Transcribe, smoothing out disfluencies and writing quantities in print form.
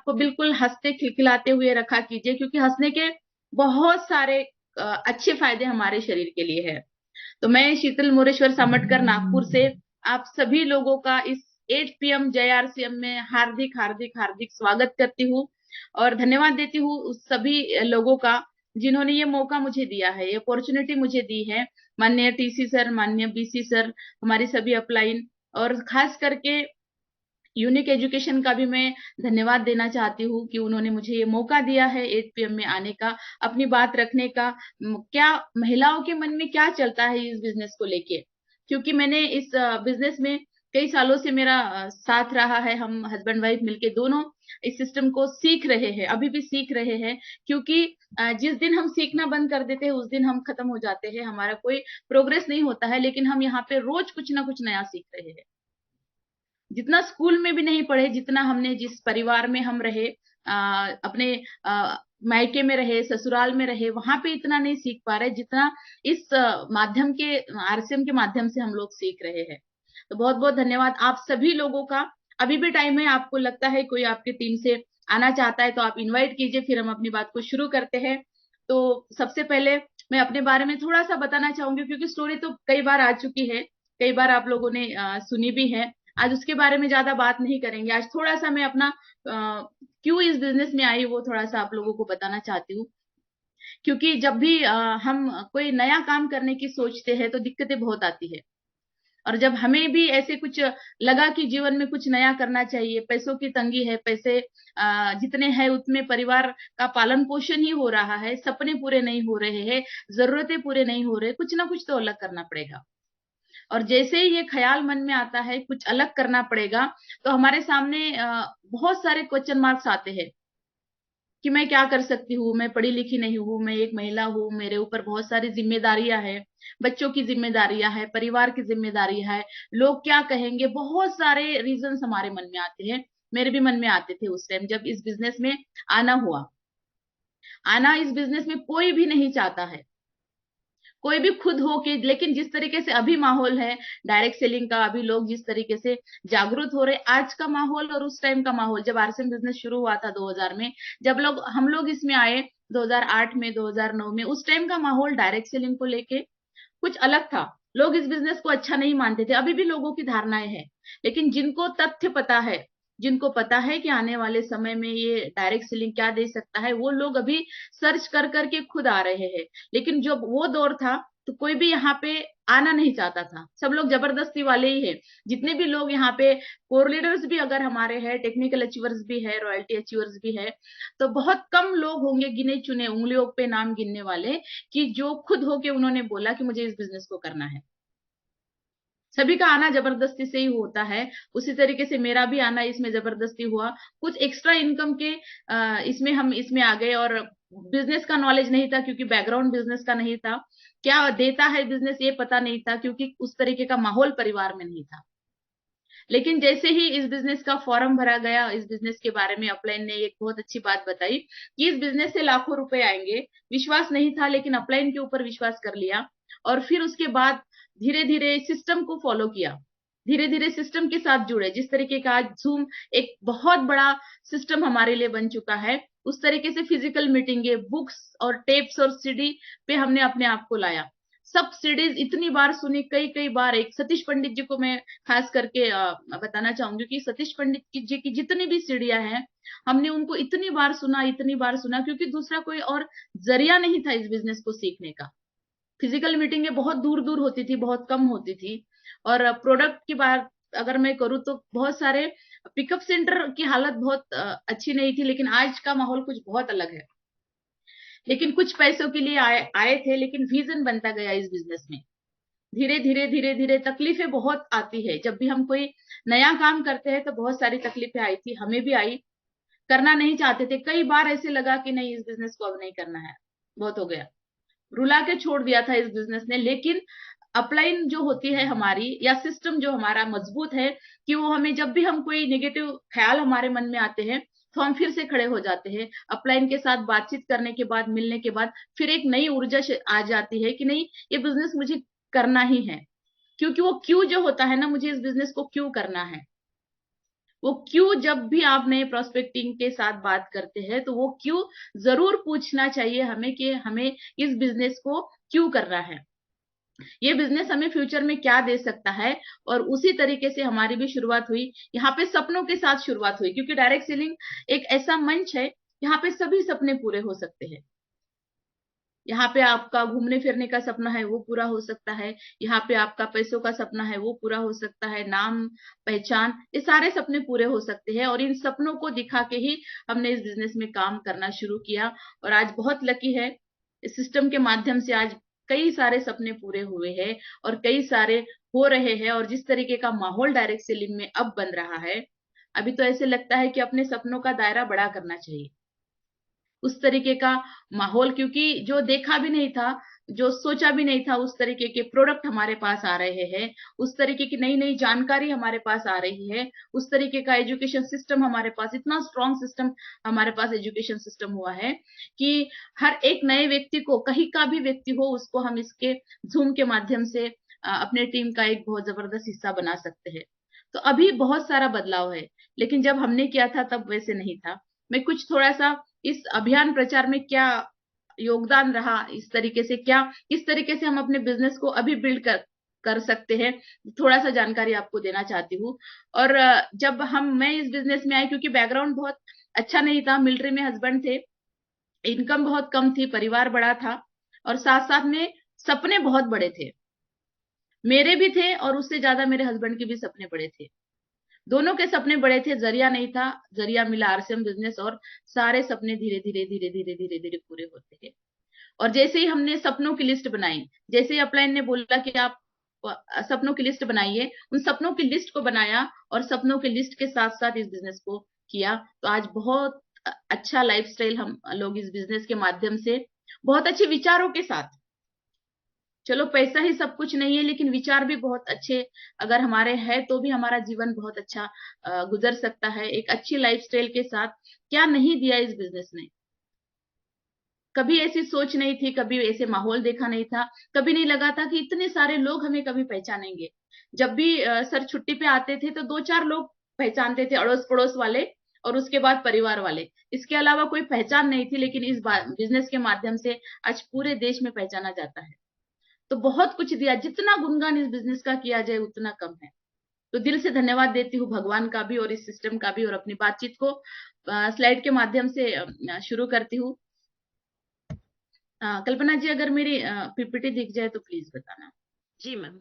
को बिल्कुल हंसते खिलखिलाते हुए रखा कीजिए, क्योंकि हंसने के बहुत सारे अच्छे फायदे हमारे शरीर के लिए है। तो मैं शीतल मोरेश्वर सामटकर नागपुर से आप सभी लोगों का इस 8 PM जय RCM में हार्दिक हार्दिक हार्दिक स्वागत करती हूँ और धन्यवाद देती हूँ उस सभी लोगों का जिन्होंने ये मौका मुझे दिया है, ये अपॉर्चुनिटी मुझे दी है। माननीय TC सर, माननीय BC सर, हमारी सभी अपलाइन, और खास करके यूनिक एजुकेशन का भी मैं धन्यवाद देना चाहती हूँ कि उन्होंने मुझे ये मौका दिया है 8 PM में आने का, अपनी बात रखने का। क्या महिलाओं के मन में क्या चलता है इस बिजनेस को लेके, क्योंकि मैंने इस बिजनेस में कई सालों से मेरा साथ रहा है। हम हस्बैंड वाइफ मिलके दोनों इस सिस्टम को सीख रहे हैं, अभी भी सीख रहे हैं, क्योंकि जिस दिन हम सीखना बंद कर देते हैं उस दिन हम खत्म हो जाते हैं, हमारा कोई प्रोग्रेस नहीं होता है। लेकिन हम यहाँ पे रोज कुछ ना कुछ नया सीख रहे हैं। जितना स्कूल में भी नहीं पढ़े, जितना हमने जिस परिवार में हम रहे, अपने मायके में रहे, ससुराल में रहे, वहां पे इतना नहीं सीख पा रहे जितना इस माध्यम के RCM के माध्यम से हम लोग सीख रहे हैं। तो बहुत बहुत धन्यवाद आप सभी लोगों का। अभी भी टाइम है, आपको लगता है कोई आपके टीम से आना चाहता है तो आप इनवाइट कीजिए, फिर हम अपनी बात को शुरू करते हैं। तो सबसे पहले मैं अपने बारे में थोड़ा सा बताना चाहूंगी, क्योंकि स्टोरी तो कई बार आ चुकी है, कई बार आप लोगों ने सुनी भी है। आज उसके बारे में ज्यादा बात नहीं करेंगे। आज थोड़ा सा मैं अपना क्यों इस बिजनेस में आई वो थोड़ा सा आप लोगों को बताना चाहती हूँ। क्योंकि जब भी हम कोई नया काम करने की सोचते हैं तो दिक्कतें बहुत आती है, और जब हमें भी ऐसे कुछ लगा कि जीवन में कुछ नया करना चाहिए, पैसों की तंगी है, पैसे जितने हैं उतने परिवार का पालन पोषण ही हो रहा है, सपने पूरे नहीं हो रहे हैं, जरूरतें पूरे नहीं हो रहे, कुछ ना कुछ तो अलग करना पड़ेगा। और जैसे ही ये ख्याल मन में आता है कुछ अलग करना पड़ेगा, तो हमारे सामने बहुत सारे क्वेश्चन मार्क्स आते हैं कि मैं क्या कर सकती हूँ, मैं पढ़ी लिखी नहीं हूँ, मैं एक महिला हूँ, मेरे ऊपर बहुत सारी जिम्मेदारियां हैं, बच्चों की जिम्मेदारियां है, परिवार की जिम्मेदारियां है, लोग क्या कहेंगे, बहुत सारे रीजंस हमारे मन में आते हैं। मेरे भी मन में आते थे उस टाइम जब इस बिजनेस में आना हुआ। आना इस बिजनेस में कोई भी नहीं चाहता है, कोई भी खुद हो के, लेकिन जिस तरीके से अभी माहौल है डायरेक्ट सेलिंग का, अभी लोग जिस तरीके से जागरूक हो रहे, आज का माहौल और उस टाइम का माहौल, जब RCM बिजनेस शुरू हुआ था 2000 में, जब हम लोग इसमें आए 2008 में, 2009 में, उस टाइम का माहौल डायरेक्ट सेलिंग को लेके कुछ अलग था। लोग इस बिजनेस को अच्छा नहीं मानते थे, अभी भी लोगों की धारणाएं हैं। लेकिन जिनको तथ्य पता है, जिनको पता है कि आने वाले समय में ये डायरेक्ट सेलिंग क्या दे सकता है, वो लोग अभी सर्च कर करके खुद आ रहे हैं। लेकिन जब वो दौर था तो कोई भी यहाँ पे आना नहीं चाहता था, सब लोग जबरदस्ती वाले ही है। जितने भी लोग यहाँ पे कोर लीडर्स भी अगर हमारे हैं, टेक्निकल अचीवर्स भी है, रॉयल्टी अचीवर्स भी है, तो बहुत कम लोग होंगे, गिने चुने उंगलियों पे नाम गिनने वाले, कि जो खुद होके उन्होंने बोला कि मुझे इस बिजनेस को करना है। सभी का आना जबरदस्ती से ही होता है। उसी तरीके से मेरा भी आना इसमें जबरदस्ती हुआ। कुछ एक्स्ट्रा इनकम के इसमें हम इसमें आ गए, और बिजनेस का नॉलेज नहीं था, क्योंकि बैकग्राउंड बिजनेस का नहीं था। क्या देता है बिजनेस ये पता नहीं था, क्योंकि उस तरीके का माहौल परिवार में नहीं था। लेकिन जैसे ही इस बिजनेस का फॉर्म भरा गया, इस बिजनेस के बारे में अपलाइन ने एक बहुत अच्छी बात बताई कि इस बिजनेस से लाखों रुपए आएंगे। विश्वास नहीं था, लेकिन अपलाइन के ऊपर विश्वास कर लिया, और फिर उसके बाद धीरे धीरे सिस्टम को फॉलो किया, धीरे धीरे सिस्टम के साथ जुड़े। जिस तरीके का आज जूम एक बहुत बड़ा सिस्टम हमारे लिए बन चुका है, उस तरीके से फिजिकल मीटिंगे, बुक्स और टेप्स और CD पे हमने अपने आप को लाया। सब सीडीज इतनी बार सुनी, कई कई बार। एक सतीश पंडित जी को मैं खास करके बताना चाहूंगी कि सतीश पंडित जी की जितनी भी सीढ़ियां हैं, हमने उनको इतनी बार सुना, इतनी बार सुना, क्योंकि दूसरा कोई और जरिया नहीं था इस बिजनेस को सीखने का। फिजिकल मीटिंगें बहुत दूर दूर होती थी, बहुत कम होती थी। और प्रोडक्ट की बात अगर मैं करूँ तो बहुत सारे पिकअप सेंटर की हालत बहुत अच्छी नहीं थी, लेकिन आज का माहौल कुछ बहुत अलग है। लेकिन कुछ पैसों के लिए आए थे, लेकिन विजन बनता गया इस बिजनेस में। धीरे धीरे धीरे धीरे तकलीफें बहुत आती है, जब भी हम कोई नया काम करते हैं तो बहुत सारी तकलीफें आई थी, हमें भी आई। करना नहीं चाहते थे, कई बार ऐसे लगा कि नहीं इस बिजनेस को अब नहीं करना है, बहुत हो गया, रुला के छोड़ दिया था इस बिजनेस ने। लेकिन अपलाइन जो होती है हमारी, या सिस्टम जो हमारा मजबूत है, कि वो हमें जब भी हम कोई नेगेटिव ख्याल हमारे मन में आते हैं तो हम फिर से खड़े हो जाते हैं। अपलाइन के साथ बातचीत करने के बाद, मिलने के बाद, फिर एक नई ऊर्जा आ जाती है कि नहीं ये बिजनेस मुझे करना ही है। क्योंकि वो क्यों जो होता है ना, मुझे इस बिजनेस को क्यों करना है, वो क्यों, जब भी आप नए प्रोस्पेक्टिंग के साथ बात करते हैं तो वो क्यों जरूर पूछना चाहिए हमें कि हमें इस बिजनेस को क्यों करना है, ये बिजनेस हमें फ्यूचर में क्या दे सकता है। और उसी तरीके से हमारी भी शुरुआत हुई, यहाँ पे सपनों के साथ शुरुआत हुई, क्योंकि डायरेक्ट सेलिंग एक ऐसा मंच है यहाँ पे सभी सपने पूरे हो सकते हैं। यहाँ पे आपका घूमने फिरने का सपना है वो पूरा हो सकता है, यहाँ पे आपका पैसों का सपना है वो पूरा हो सकता है, नाम पहचान, ये सारे सपने पूरे हो सकते हैं। और इन सपनों को दिखा के ही हमने इस बिजनेस में काम करना शुरू किया। और आज बहुत लकी है, इस सिस्टम के माध्यम से आज कई सारे सपने पूरे हुए हैं और कई सारे हो रहे हैं। और जिस तरीके का माहौल डायरेक्ट सेलिंग में अब बन रहा है, अभी तो ऐसे लगता है कि अपने सपनों का दायरा बड़ा करना चाहिए, उस तरीके का माहौल, क्योंकि जो देखा भी नहीं था, जो सोचा भी नहीं था, उस तरीके के प्रोडक्ट हमारे पास आ रहे हैं, उस तरीके की नई नई जानकारी हमारे पास आ रही है, उस तरीके का एजुकेशन सिस्टम हमारे पास, इतना स्ट्रॉन्ग सिस्टम हमारे पास एजुकेशन सिस्टम हुआ है कि हर एक नए व्यक्ति को, कहीं का भी व्यक्ति हो, उसको हम इसके जूम के माध्यम से अपने टीम का एक बहुत जबरदस्त हिस्सा बना सकते हैं। तो अभी बहुत सारा बदलाव है, लेकिन जब हमने किया था तब वैसे नहीं था। मैं कुछ थोड़ा सा इस अभियान प्रचार में क्या योगदान रहा, इस तरीके से क्या, किस तरीके से हम अपने बिजनेस को अभी बिल्ड कर सकते हैं, थोड़ा सा जानकारी आपको देना चाहती हूँ। और जब मैं इस बिजनेस में आई, क्योंकि बैकग्राउंड बहुत अच्छा नहीं था, मिलिट्री में हस्बैंड थे, इनकम बहुत कम थी, परिवार बड़ा था, और साथ साथ में सपने बहुत बड़े थे, मेरे भी थे और उससे ज्यादा मेरे हस्बैंड के भी सपने बड़े थे। दोनों के सपने बड़े थे, जरिया नहीं था, जरिया मिला आरसीएम बिजनेस, और सारे सपने धीरे धीरे धीरे धीरे धीरे धीरे पूरे होते गए। और जैसे ही हमने सपनों की लिस्ट बनाई, जैसे ही अपलाइन ने बोला कि आप सपनों की लिस्ट बनाइए, उन सपनों की लिस्ट को बनाया और सपनों की लिस्ट के साथ साथ इस बिजनेस को किया। तो आज बहुत अच्छा लाइफस्टाइल हम लोग इस बिजनेस के माध्यम से, बहुत अच्छे विचारों के साथ, चलो पैसा ही सब कुछ नहीं है, लेकिन विचार भी बहुत अच्छे अगर हमारे हैं तो भी हमारा जीवन बहुत अच्छा गुजर सकता है, एक अच्छी लाइफस्टाइल के साथ। क्या नहीं दिया इस बिजनेस ने, कभी ऐसी सोच नहीं थी, कभी ऐसे माहौल देखा नहीं था, कभी नहीं लगा था कि इतने सारे लोग हमें कभी पहचानेंगे। जब भी सर छुट्टी पे आते थे तो दो चार लोग पहचानते थे, अड़ोस पड़ोस वाले, और उसके बाद परिवार वाले, इसके अलावा कोई पहचान नहीं थी। लेकिन इस बिजनेस के माध्यम से आज पूरे देश में पहचाना जाता है। तो बहुत कुछ दिया, जितना गुणगान इस बिजनेस का किया जाए उतना कम है। तो दिल से धन्यवाद देती हूँ भगवान का भी और इस सिस्टम का भी। और अपनी बातचीत को स्लाइड के माध्यम से शुरू करती हूँ। कल्पना जी, अगर मेरी पीपीटी दिख जाए तो प्लीज बताना। जी मैम।